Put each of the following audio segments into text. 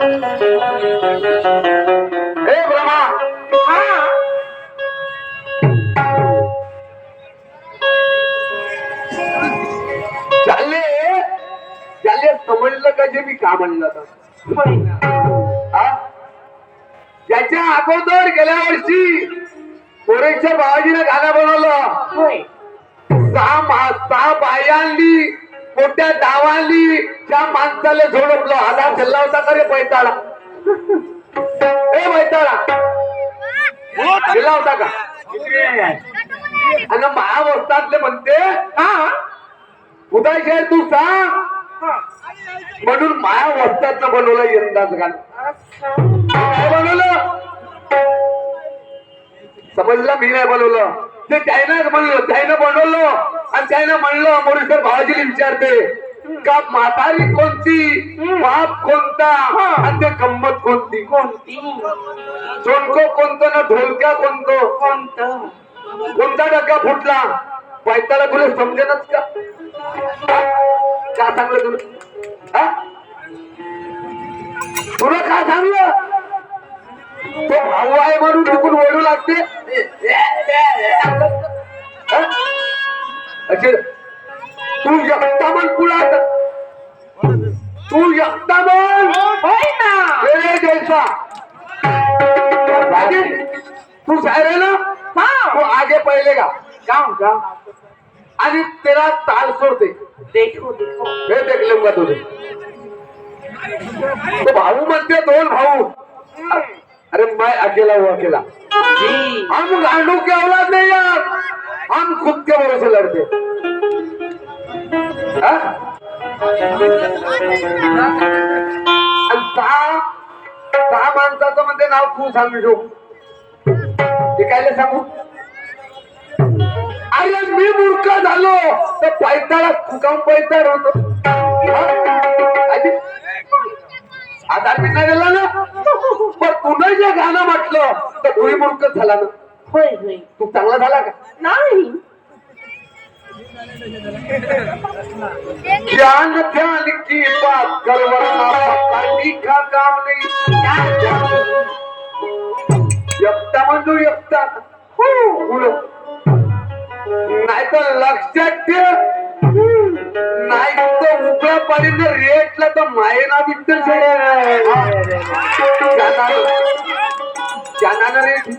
हे ब्रह्मा चालले चालले समजलं का जे मी का म्हणलं ज्याच्या अगोदर गेल्या वर्षी पोरेच्या बाबाजीने गाणं बनवलं सहा बायांनी मोठ्या डावांनी त्या माणसाला झोडपलं आला चालला होता का रे पैताळा पैताळा गेला होता का आणि महावस्थातले म्हणते उदय तू सांग म्हणून महावस्थातलं बनवलं यंदाच गाणं काय बनवलं समजलं मी नाही बनवलं ते त्यानं म्हणलं त्यानं बनवलं आणि त्यानं म्हणलं मोरेश्वर भावाजीला विचारते का म्हातारी कोणती बाप कोणता आणि ते गंमत कोणती कोणती सोनको कोणतं ना ढोलक्या कोणतं कोणतं कोणता डक्का फुटला पैताला तुला समजेनच का का सांगलं तुला तुला का सांगलं तो भाऊ आहे म्हणून तिकून ओढू लागते तू एकटा म्हण पुढात तू एकटा म्हण जैसा तू सायरे ना तू आगे पहिले का गाँव गाँव आणि तेरा ताल सोडते देखो देखो हे देख लूंगा तुझे तो भाऊ म्हणते दोन भाऊ अरे मैं अकेला हूँ अकेला हम गांडू के औलाद नहीं यार हम खुद के भरोसे लड़ते सहा माणसाचं म्हणते नाव तू सांगू ते कायले सांगू अरे मी मूर्ख झालो तर पैताला फुकाम पैताळ होतो आधार मी नाही दिला ना पण पुन्हा जे गाणं म्हटलं तर तुही मूर्ख झाला ना होय होय तू चांगला झाला का नाही ज्ञान ध्यान की बात कर वरना पकड़ने का काम नहीं एकटा म्हणजे एकटा नाही तर लक्षात ठेव नाही तर उकळा पाडीनं रेटला तर मायना विठ्ठल ज्ञानानं रेट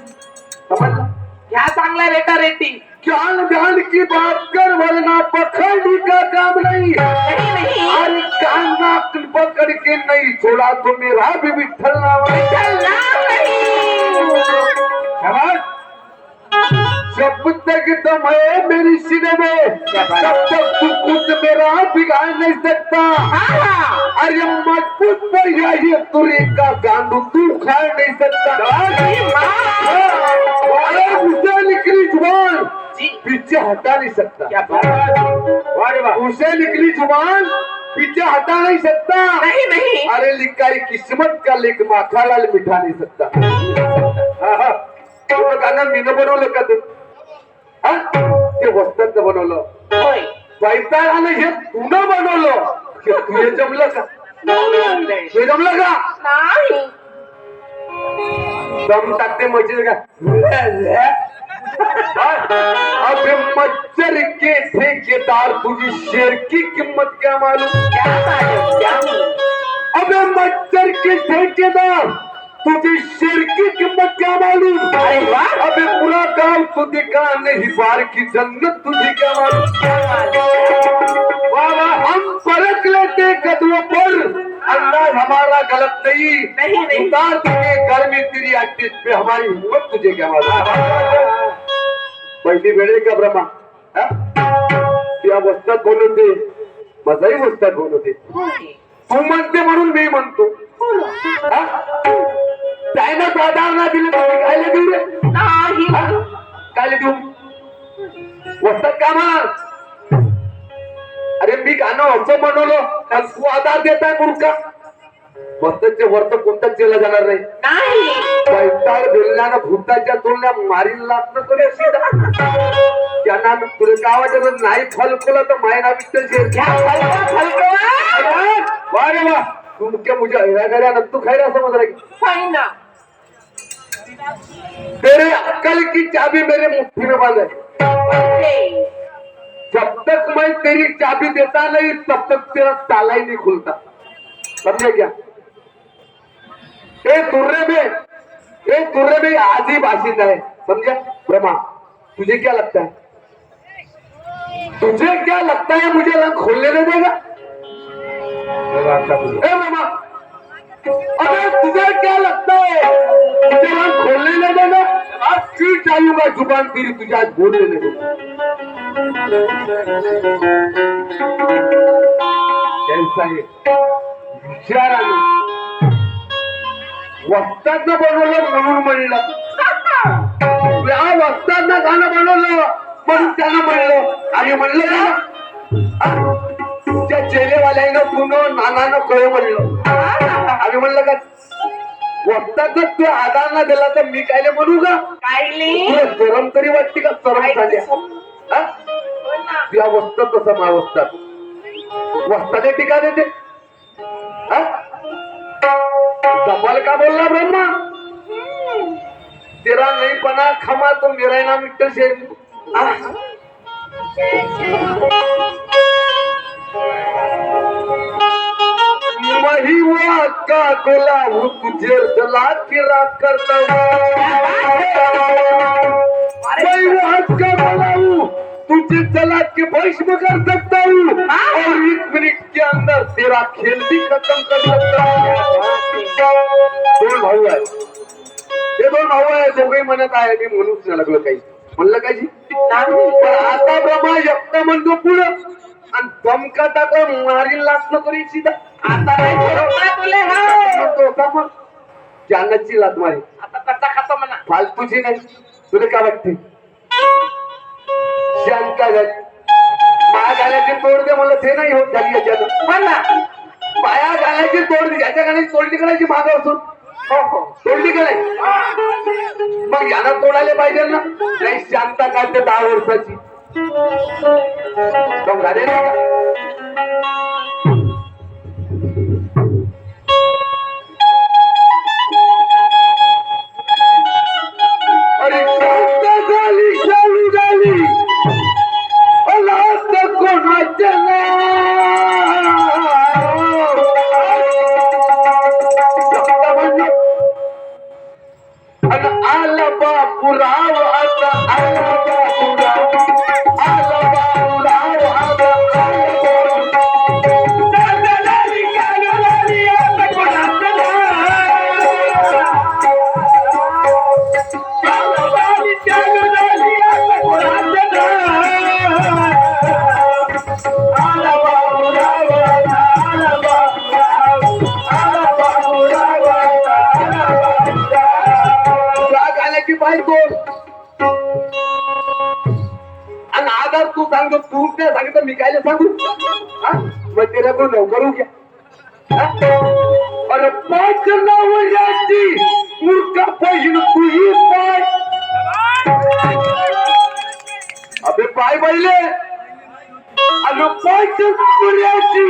समजलं ह्या चांगल्या रेटा रेटिंग ज्ञान ध्यान की बात कर वरना पकड़ने का काम नहीं अरे कान्हा पकड़ के नहीं छोड़ा तो मेरा भी विठ्ठल नाम जब तक दम है मेरी सीने में तब तक तू खुद मेरा बिगाड़ नहीं सकता अरे मजबूत पर ये तुरे का गांडू तू खा नहीं सकता उसे निकली जुबान पीछे हटा नहीं सकता उसे निकली जुबान पीछे हटा नहीं सकता नहीं नहीं अरे लिखाई किस्मत का लेख माखाला मिठा नहीं सकता गाणं मीनं बनवलं का ते वस्त्रात बनवलं होय पैताळानं हे तुनं बनवलं तुझे जमलं का हे जमलं का नाही दम टाकते मशीन का अबे मच्छर के ठेकेदार तुझी शेर की किम्मत क्या मालूम क्या अबे मच्छर के ठेकेदार तुझे शेर की कीमत क्या मालूम अरे वाह अबे पूरा गांव तो दिखा नहीं बार की जन्नत तुझे क्या मालूम वाह वाह हम परख लेते कदमों पर अंदाज हमारा गलत नहीं उतार तुझे गर्मी तेरी आतिश पे हमारी हिम्मत तुझे क्या मालूम पहिली वेळे का ब्रह्मा त्या वस्तात बोलवते माझाही वस्तात बोलवते तू म्हणते म्हणून मी म्हणतो त्यानं प्राधान्य दिलं तुम्ही खायला देऊ रे नाही खायला देऊ वस्तात का म्हणा अरे मी गाणं असं बनवलं कारण तू आधार देताय मूर्खा वस्ताच्या वरत कोणताच केला जाणार नाही पैताळ बेलण्यानं भूताच्या तोंडल्या मारील लागणं करे त्यांना तुला काय वाटत नाही फलकवलं तर मायना विठ्ठल शेर वा रे वा तुम क्या मुझे हैरा करे नत्तू खैरा समझ रहे है ना तेरे अक्ल की चाबी मेरे मुट्ठी में बंद है ओके जब तक मैं तेरी चाबी देता नहीं तब तक तेरा ताला ही नहीं खुलता समझे क्या ए तुर्रे में आज ही बाशिंदा है समझा ब्रह्मा तुझे क्या लगता है मुझे रंग खोलने नहीं देगा ए ब्रह्मा अरे तुझे क्या लगता है मुझे रंग खोलने नहीं देगा आज फिर चालूंगा जुबान तेरी तुझे आज बोलने नहीं देगा कैसा है विचार आलो वस्तादनं बनवलं म्हणून म्हणलं या वस्तादनं गाणं बनवलं म्हणून त्यानं म्हणलं आणि म्हणलं का त्या चेलेवाल्यानं पुन्हा नानानं कळ म्हणलं आणि म्हणलं का वस्तादनं तू आधार ना दिला तर मी कायले म्हणू का कायली तुला शरम तरी वाटते का शरम झाल्या तुला वस्तात तसं मा वस्तात वस्ताने टीका देते दबाल का बोलला ब्रह्मा तेरा नहीं बना खमा तो मेरा नाम मिट्टल शेर मही हुआ का गोला हूँ तुझे जला के रात करता मैं वो हक का गोला हूँ तुझे जला के भस्म कर सकता हूँ और 1 मिनट के अंदर तेरा खेल भी खत्म कर सकता हूँ दोन भाऊ आहे ते दोन भाऊ आहे दोघे म्हणत आहे मी म्हणूच नाही लागलो काही म्हणलं काय जी पण आता ब्रह्मा एकटा म्हणतो पुढं आणि दमका टाकला मारील लाच नको रे सीधा आता नाही बरोबर तुले म्हणतो का मग जानची लात मारी आता कच्चा खातो म्हणा फालतूची नाही तुला काय वाटते शांता झाली पाया घालायची तोड दे मला ते नाही होत झाली याच्यात म्हणा पाया घालायची तोड दे ज्याच्या घालायची तोडली करायची माग असून तोडली करायची मग याला तोडायला पाहिजे ना नाही शांता काय ते 10 वर्षाची तो झाले नाही का अरे शांता झाली चालू झाली अलाद कोणाच्या आला बापुराव आता आला बापुराव आला बापुराव आता बायको आणि आधार तू सांगतो तू नाही सांगितलं मी कायले सांगू मग तेरा तो नोकरू घ्या अरे 5 नवऱ्याची मूर्खा पाहिजे तुही पाय अबे पाय पडले अरे 5 नवऱ्याची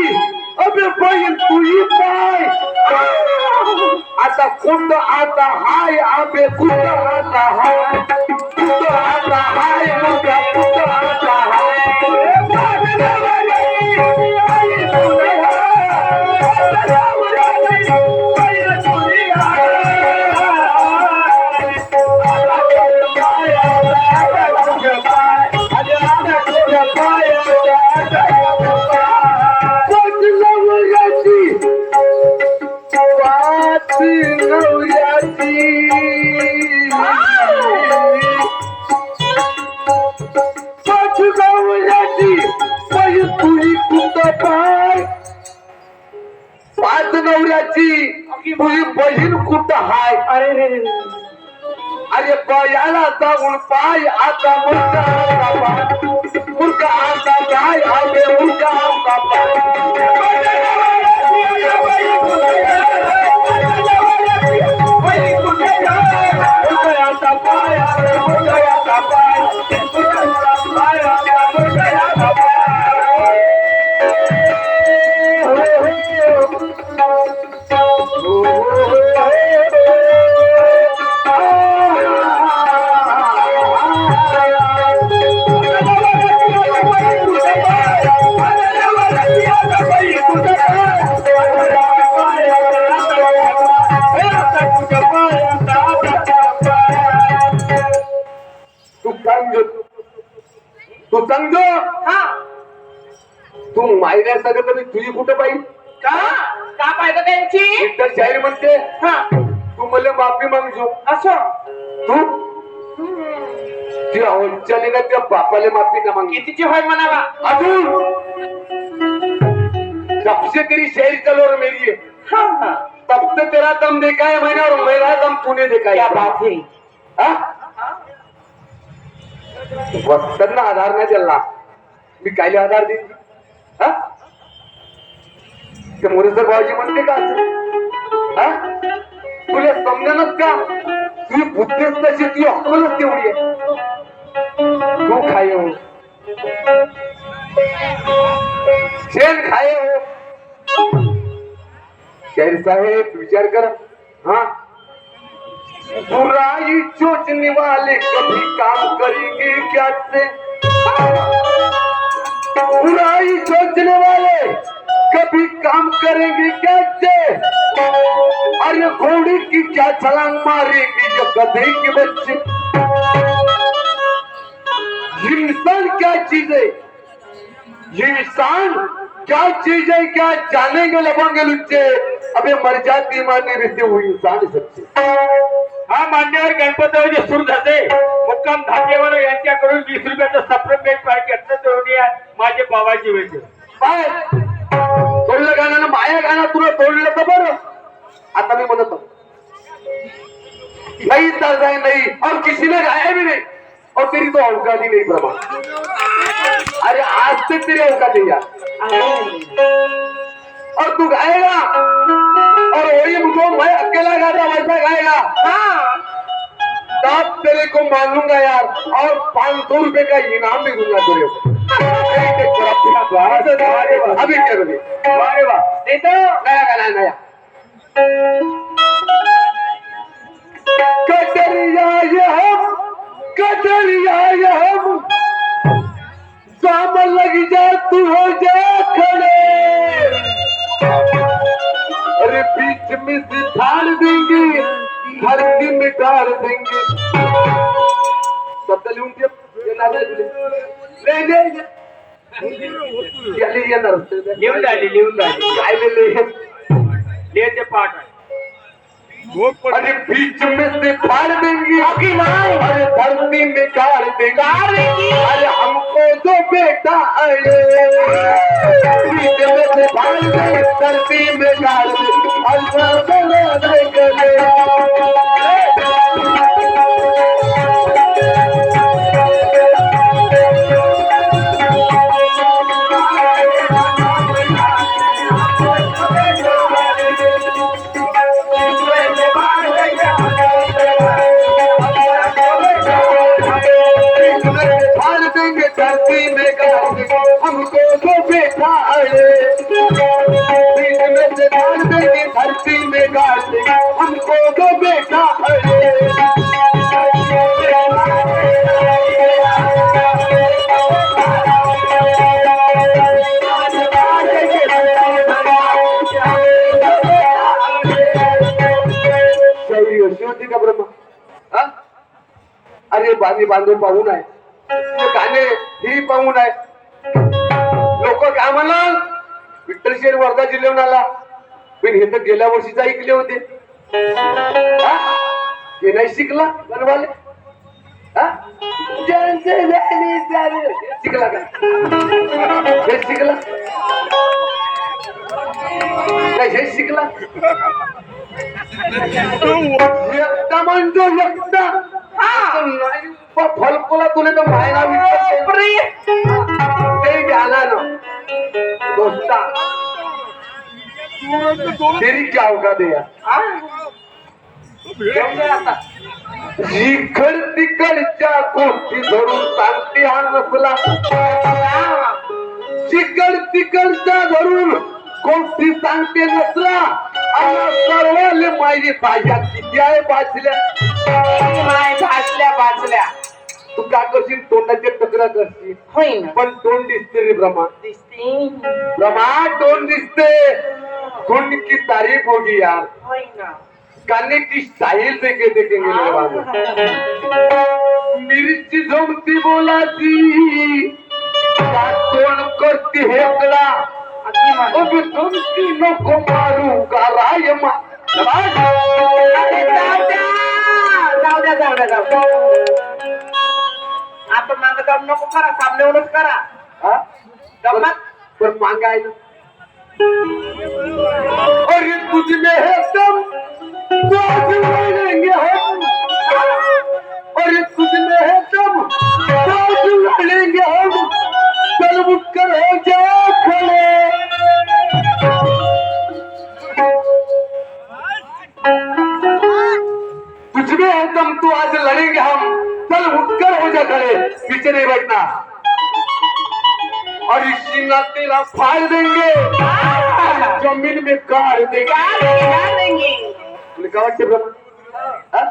अबे पाहिजे तुही पाय आता कुंड आता हाय आबे कुंड आता हाय कुंड आता हाय मोठा कुंड आता हाय तुझी बहीण कुठं हाय अरे रे रे अरे पायाला जाऊन पाय आता मुर्गा आता काय आबे मुर्गा आता तू समजो हा तू मायऱ्या सगळं तरी तुझी कुठं पाहिजे का पाहिजे त्यांची तर शाहीर म्हणते हा तू मला माफी मागजो असं तू ती औचाली ना त्या बापाला माफी ना मागी कितीची होय म्हणावा अजून सबसे तेरी शेर चलो और मेरी है हा हा तब से तेरा दम देखा है मैंने और मेरा दम तूने देखा क्या है बात है वस्तांना आधार नाही दिला मी कायले आधार देईन हा ते मोरेसर भाऊजी म्हणते का असं? हा तुला समजेनच का तुझी बुद्धीच तशी तुझी अक्कलच तेवढी आहे तू खाय हो शेण खाय हो शेर साहेब विचार कर हा बुराई सोचने वाले कभी काम करेंगे क्या से बुराई सोचने वाले कभी काम करेंगे क्या से अरे घोड़ी की क्या छलांग मारेगी जो गधे के बच्चे इंसान क्या चीज है ये इंसान क्या चीज है क्या जानेंगे लबोंगे लुच्चे अबे मर जाती मारने रहते हुए इंसान है सबसे हा मान्यवर गणपती सुरू झाले मुक्काम धाकेवर यांच्याकडून 20 रुपयाचा सप्रेमेंट पाहिजे माझे बाबाची वेळ काय तोडलं गाणं माया गाणं तुला तोडलं तर बरं आता मी म्हणतो नहीं चल रहा नहीं और किसी ने गाया भी नहीं और तेरी तो औकात ही नहीं प्रभा अरे आज तक तेरी औकात नहीं यार और तू गाएगा और वही मुझको मैं अकेला गाता वैसा गाएगा हाँ तब तेरे को मानूंगा यार और 500 रुपए का इनाम भी दूंगा तेरे को अभी क्या करें अरे वाह ते तो नया गाना नया कटरिया ये हम सामन लग जा तू हो जा खड़े अरे बीच में से फाड़ देंगे धरती में गाड़ देंगे शब्द लिहून ठेव हे लागले तुले ले याले येणार लिहून झाली काय ले लिहायचे पाठ आहे अरे बीच में से फाड़ देंगे अरे धरती में गाड़ देंगे अरे हमको जो बेटा अरे बीच में से फाड़ देंगे धरती में गाड़ देंगे अल्लाह बना देंगे फाड़ देंगे धरती में गाड़ देंगे हमको जो बेटा अरे बीच में से फाड़ देंगे धरती में गाड़ देंगे हमको जो बेटा अरे शायरी अशी होती का ब्रह्मा हा? अरे बांधी बांधून पाहून आहे ते गाणे ही पाहून आहे लोक काय म्हणाल विठ्ठल शेर वर्धा जिल्ह्याहून आला पण हे तर गेल्या वर्षीच ऐकले होते हा? हे नाही शिकला बनवाले हा? ज्यांचे झाले त्याने शिकला का हे शिकला काय हे शिकला एकटा म्हणतो एकटा फलकोला तुले तर मायला ते घ्याला ना दोस्ता तेरी क्या औकात है यार इकड तिकडच्या गोष्टी धरून सांगते हा नसला इकड तिकडच्या धरून गोष्टी सांगते नसला आणि सर्वाले माहिती पाहिजे किती आहे बाचल्या माय भासल्या तू का करशील तोंडाचे टकरा करशील होय ना पण तोंड दिसते रे ब्रह्मा दिसते ब्रह्मा तोंड दिसते धुंड की तारीफ होगी यार होय ना गाने की स्टाइल देखे देखेंगे मेरे बाबू मिर्ची झोंकती बोलाती क्या तोंड करती हेकला अभी तुमची नको मारू का राय अरे जाऊ द्या जाऊ द्या जाऊ द्या जाऊ द्या. आपण मागं जाऊन नको करा सामनेवरच करा गमत पण मांगायला और ये तुझ में है दम तो आज लड़ेंगे हम और ये तुझ में है दम तो आज लड़ेंगे हम चल उठकर हो जाओ खड़े तुझ में है दम तो आज लड़ेंगे हम चल उठकर हो जा खड़े पीछे नहीं बैठना और इस सीना तेरा फाड़ देंगे जमीन में गाड़ देंगे काय देंगे तुला काय वाटते ब्रह्मा हात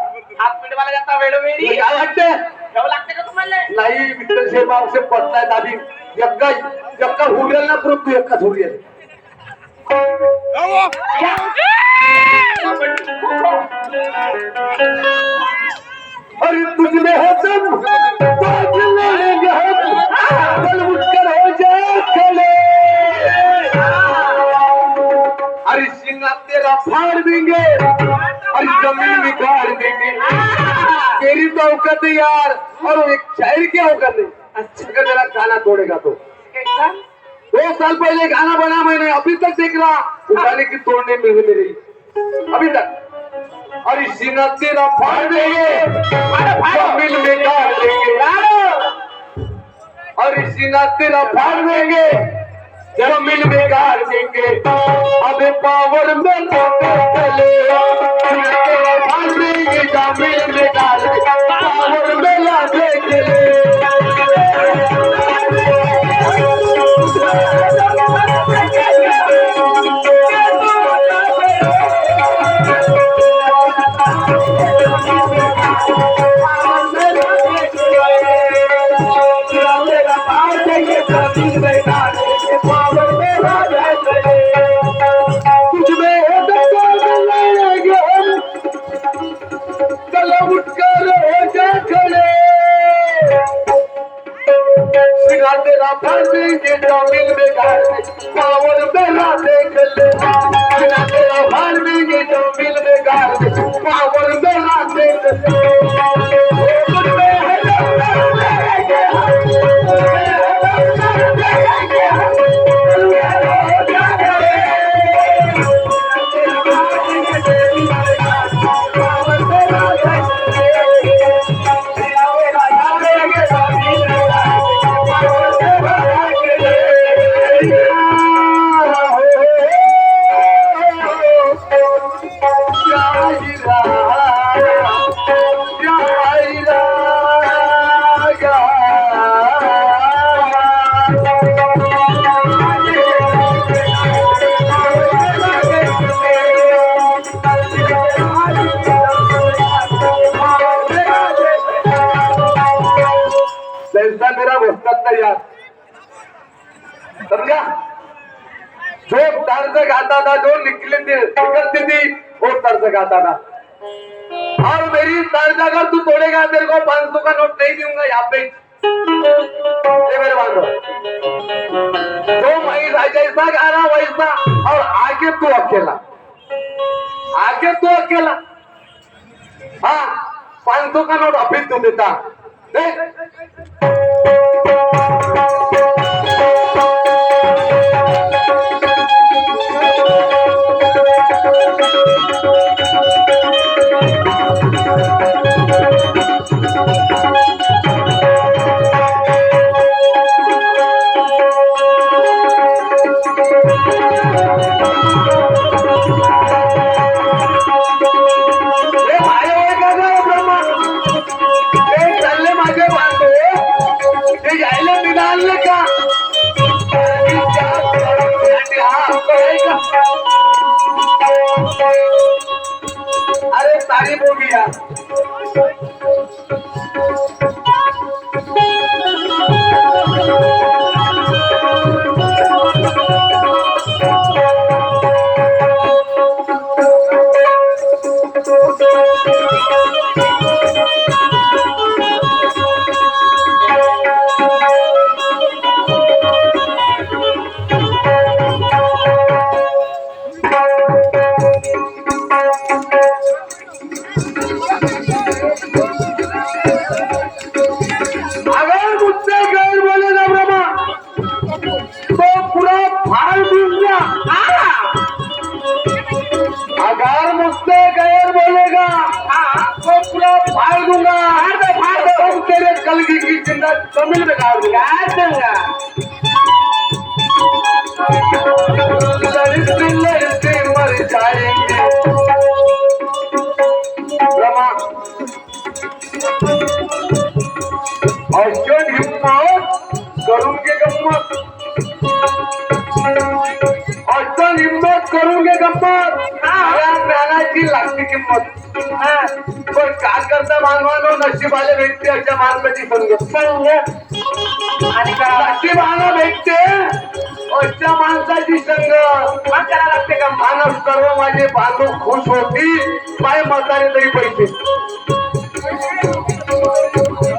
पिटवायला जाता वेळोवेळी तुला काय वाटते ठेव लागते का तुम्हाला नाही विठ्ठल शर्मा असे पटलाय दाबी एक्का हुरेल ना परत तू एक्काच हुरेल अरे तुझ में है दम तो आज लड़ेंगे हम चल उठकर हो जाए खड़े अरे सीना तेरा फाड़ देंगे अरे जमीन में गाड़ देंगे तेरी तो औकात है यार और एक शायर की औकात है अच्छा अगर मेरा गाना तोड़ेगा तो कैसा 2 साल पहले गाना बना मैंने अभी तक देख रहा उठाने की तोड़ने में मिल रही अभी तक और इस सीना तेरा फाड़ देंगे जमीन में गाड़ देंगे और इस सीना तेरा फाड़ देंगे जमीन में गाड़ देंगे अबे पावर में चले तेरा फाड़ देंगे जमीन में गाड़ देंगे पावर में ला देंगे तेरा फाड़ देंगे जमीन में गाड़ देंगे पावर मेरा देख ले तेरा फाड़ देंगे जमीन में गाड़ देंगे पावर मेरा देख ले पैसा मेरा बसतात नाही यार समझा जो तर्ज गाता था जो निकलती थी वो तर्ज गाता था और मेरी तर्ज अगर तू तोड़ेगा तेरे को 500 का नोट नहीं दूंगा यहाँ पे ये मेरे बांधो जो मैं जैसा गाना वैसा और आगे तू अकेला हाँ 500 का नोट अभी तू देता अरे तारीफ होगी यार जमीन में गाड़ दूंगा काय सांगा लड़ते लड़ते मर जाएंगे रमा अशोक हिम्मत करूंगे गम्मत अशोक हिम्मत करूंगे गम्मत या ज्ञानाची लागते किंमत पण काय करता मानवानो नशिबाला भेटते अशा माणसाची संगत आणि काय नशिबाला भेटते अशा माणसाची संगत मग करावं लागते का मानव सर्व माझे बांधव खुश होतील पाय म्हातारे तरी पैसे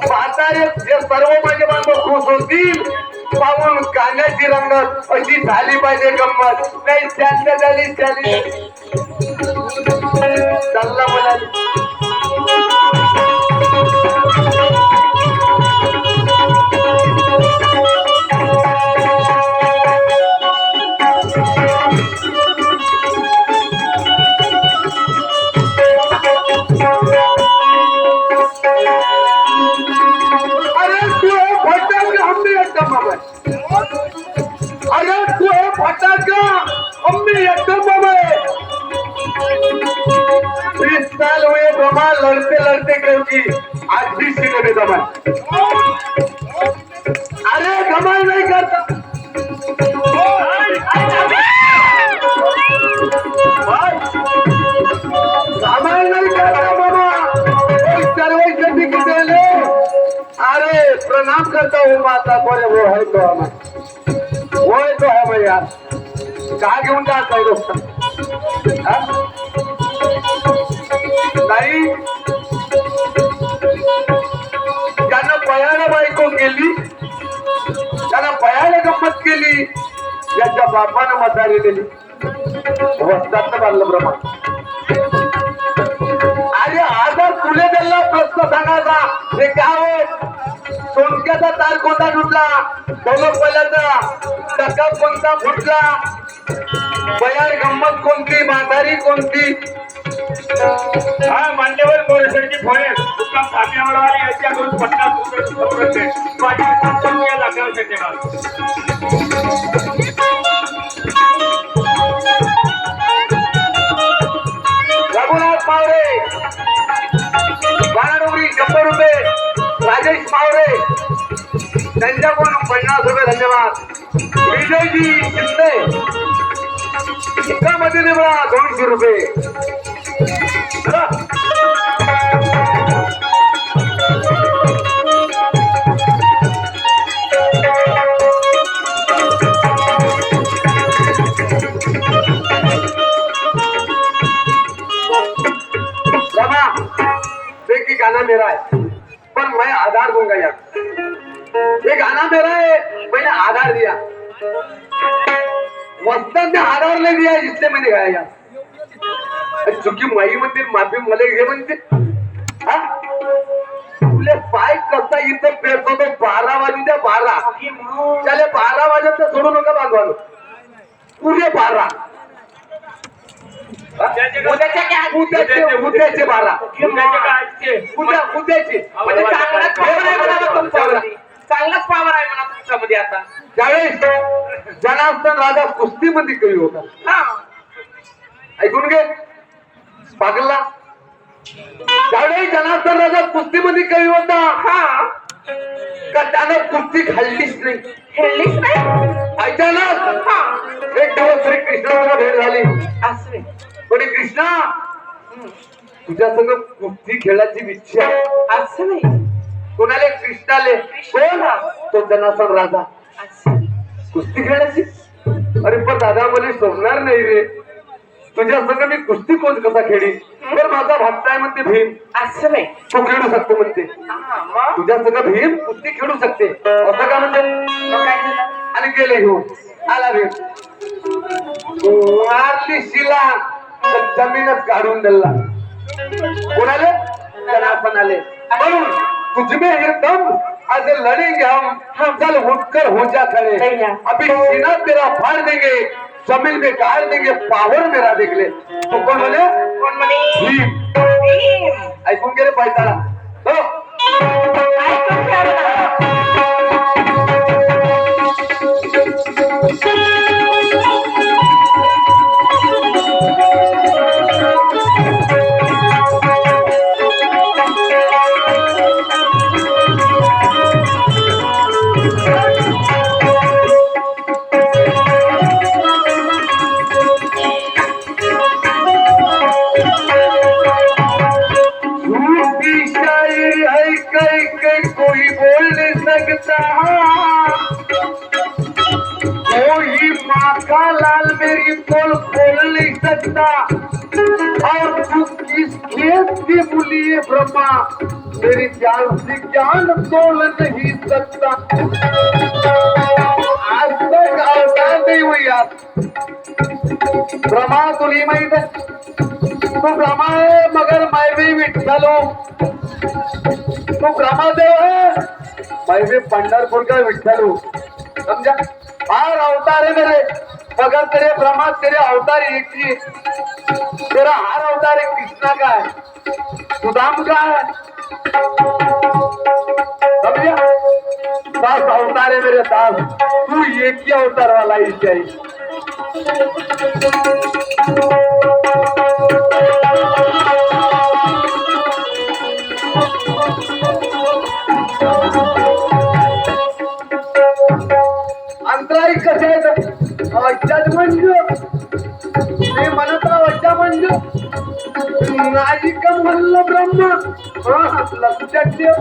म्हातारे जे सर्व माझे बांधव खुश होतील पाहून गाण्याची रंगत अशी झाली पाहिजे गंमत नाही त्यांच्या झाली झाली चालला म्हणाली अरे तू फटाका हमने एकदम अरे तू फटाका हमने एकदम इस साल हुए जमा लड़ते लड़ते क्योंकि आज भी सीने में जमा अरे कमाल नहीं करता कमाल नहीं करता बाबा सर्वे कितने ले अरे प्रणाम करता हूँ माता पर वो है तो हमें यार कहा घेऊन जाता है दोस्त नाही ज्यांना पयाला बायको केली त्यांना पयाला गंमत केली याच्या बापानं म्हातारी दिली वस्तात बांधलं प्रमाण अरे आजार तुले दिला प्रश्न सांगायचा हे काय हो सोनक्याचा तार कोणता तुटला डोलक पहिल्याचा टक्का कोणता फुटला बयार गंमत कोणती म्हातारी कोणती हा मान्यवर मोरेसरची फोने मुक्काम धाब्यावर यांच्याकडून 50 रुपये माझी 500 रुपये लागणार त्यांच्याकडे रघुनाथ मावरे बाणाडोंगरी 100 रुपये राजेश मावरे त्यांच्याकडून 50 रुपये धन्यवाद विजयजी शिंदे एकामध्ये निवडा 200 रुपये रमा देखिए गाना मेरा है पर मैं आधार दूंगा यार ये गाना मेरा है मैंने आधार दिया वस्ताद ने आधार नहीं दिया इसलिए मैंने गाया यार चुकी माई मंदिर माफी मला हे म्हणते हा तुले पाय कसा इथं पेरतो तो 12 वाजून द्या 12 त्याला 12 वाजत सोडू नका बांधवानो पुरे 12 उद्याचे 12 उद्याचे म्हणजे चांगलाच पावर आहे म्हणा तुमच्यामध्ये चांगलाच पावर आहे म्हणा तुमच्यामध्ये आता त्यावेळेस जनार्दन राजा कुस्तीमध्ये कवी होता हा ऐकून घे पागलला त्यावेळी जनार्दन राजा कुस्तीमध्ये कवी होता हा का त्यानं कुस्ती खाल्लीच नाही खेळलीच नाही अचानक हा एक दिवस श्री कृष्णाला भेट झाली असं कोणी कृष्णा तुझ्या संग कुस्ती खेळायची इच्छा आहे असं नाही कोणाले कृष्णाले कोण तो जनार्दन राजा असं कुस्ती खेळायची अरे पण दादा मला सोडणार नाही रे तुझ्या संग मी कुस्ती कोण कसा खेळी तर माझा भक्त आहे म्हणते भीम असं नाही तो खेळू शकतो म्हणते हा मग तुझ्या संग भीम कुस्ती खेळू शकते असं का म्हणते मग काय झालं आणि गेले घेऊन आला भीम मारली शिला तर जमीनच काढून दिला कोणाले जनार्दन आले म्हणून तुझमें ये दम आज लड़ेंगे हम चल उठकर हो जा खड़े अभी सीना तेरा फाड़ देंगे जमीन में गाड़ देंगे पावर मेरा देख ले तू कोण म्हणे कोण म्हणे भीम भीम. ऐकून गेले पायताळा हो ऐकून घ्या ना. सकता और तू किस खेत की मूली है ब्रह्मा मेरी ज्ञान से ज्ञान तोल नहीं सकता। आज तक अवतार नहीं हुई यार ब्रह्मा तुली माहित है तू ब्रह्मा है मगर मैं भी विठ्ठल हूँ। तू ब्रह्मदेव है मैं भी पंढरपुर का विठ्ठल हूँ समझा। हार अवतार है मेरे मगर तेरे ब्रह्मा तेरे अवतार एक ही तेरा हार अवतार एक कृष्णा का है सुदाम का है समझा। दास अवतार है मेरे दास तू एक ही अवतार वाला ही चाहिए। अंतराई कसे आहेत अज्जाज म्हणजे ते म्हणत अज्जा म्हणजे नाही का म्हणलं ब्रह्म लक्षात ठेव।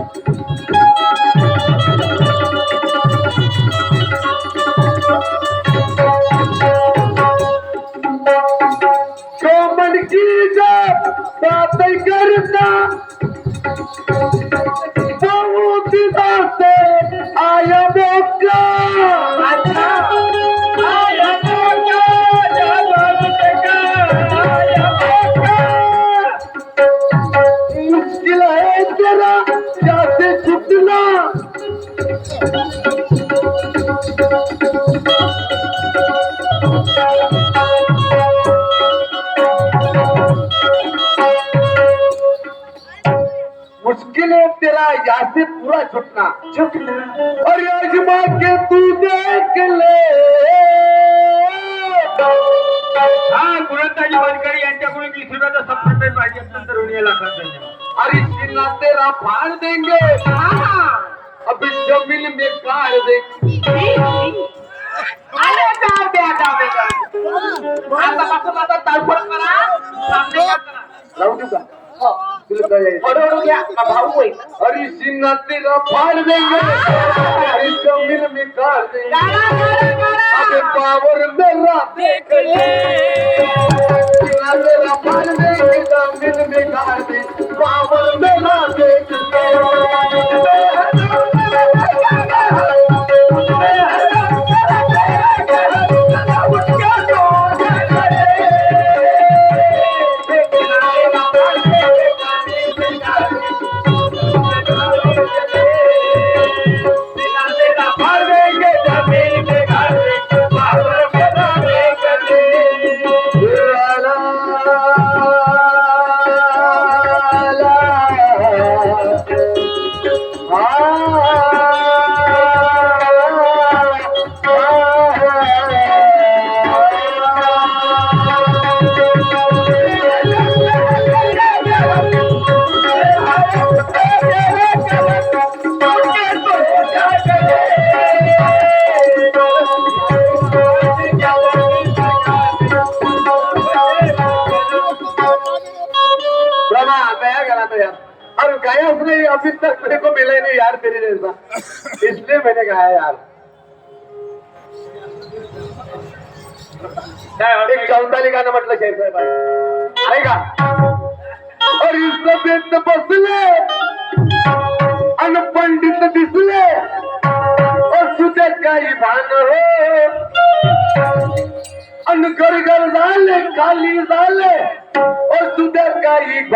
तो म्हणकी बात करता बहुत दासे आया बोका मुश्किल है तेरा कैसे छुटना। मुश्किल है तेरा यहाँ से पूरा छुटना और यजमा के तू देख ले। हा गुणताजी बनकरी यांच्याकडून 20 रुपयाचा सप्लाय पाहिजे असेल तर रुनिया लाखात धन्यवाद। अरे सीना तेरा फाड़ देंगे अभी जमीन में गाड़ देंगे। अरे जाऊ द्या आता पासून आता तडफड करा सामने करा लावू देऊ का तुला काय आहे? हळूहळू घ्या भाऊ होईल अरे सीना तेरा फाड़ देंगे अरे जमीन में गाड़ देंगे अबे पावर मेरा देख ले। सीना तेरा फाड़ देंगे जमीन में गाड़ देंगे पावर मेरा देख और गाया उसने अभी तक मेरे को मिला ही नहीं यार तेरे जैसा इसलिए मैंने गाया यार। एक चौताली गाणं म्हटलं शेर साहेब आहे का। और इस सभेत बसले अन पंडित दिसले और तुझे काही भान हो अन घर घर झाले खाली झाले और तुझे काही